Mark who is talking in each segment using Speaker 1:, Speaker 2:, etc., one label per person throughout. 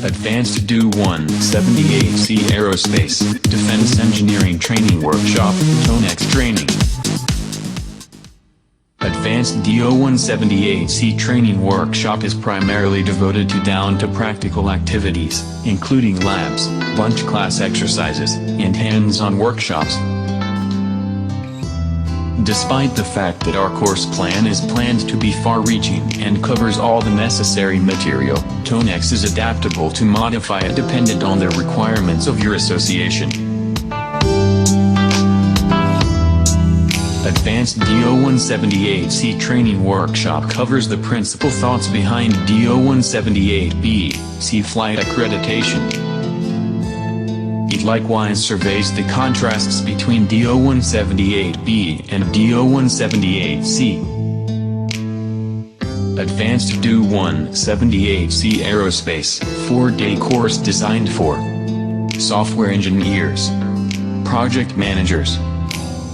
Speaker 1: Advanced DO-178C Aerospace, Defense Engineering Training Workshop, Tonex Training. Advanced DO-178C Training Workshop is primarily devoted to down-to-practical activities, including labs, bunch class exercises, and hands-on workshops. Despite the fact that our course plan is planned to be far-reaching and covers all the necessary material, Tonex is adaptable to modify it dependent on the requirements of your association. Advanced DO-178C Training Workshop covers the principal thoughts behind DO-178B, C flight accreditation. It likewise surveys the contrasts between DO-178B and DO-178C. Advanced DO-178C Aerospace, 4-day course designed for software engineers, project managers,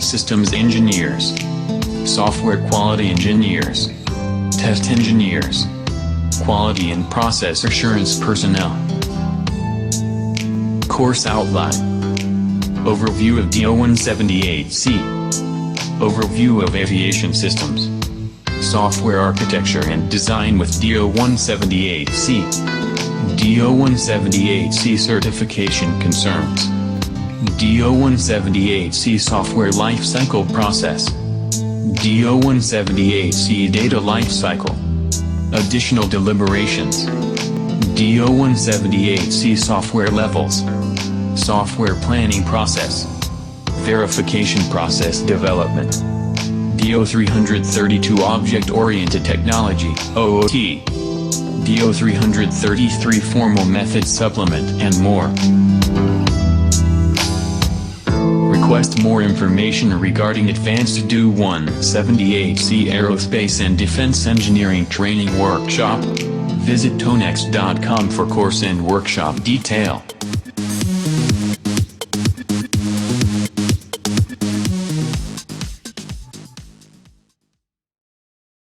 Speaker 1: systems engineers, software quality engineers, test engineers, quality and process assurance personnel. Course outline. Overview of DO-178C. Overview of aviation systems. Software architecture and design with DO-178C. DO-178C certification concerns. DO-178C software lifecycle process. DO-178C data lifecycle. Additional deliberations. DO-178C software levels. Software planning process. Verification process development. DO-332 object-oriented technology, OOT. DO-333 formal method supplement and more. Request more information regarding Advanced DO-178C Aerospace and Defense Engineering Training Workshop. Visit tonex.com for course and workshop detail.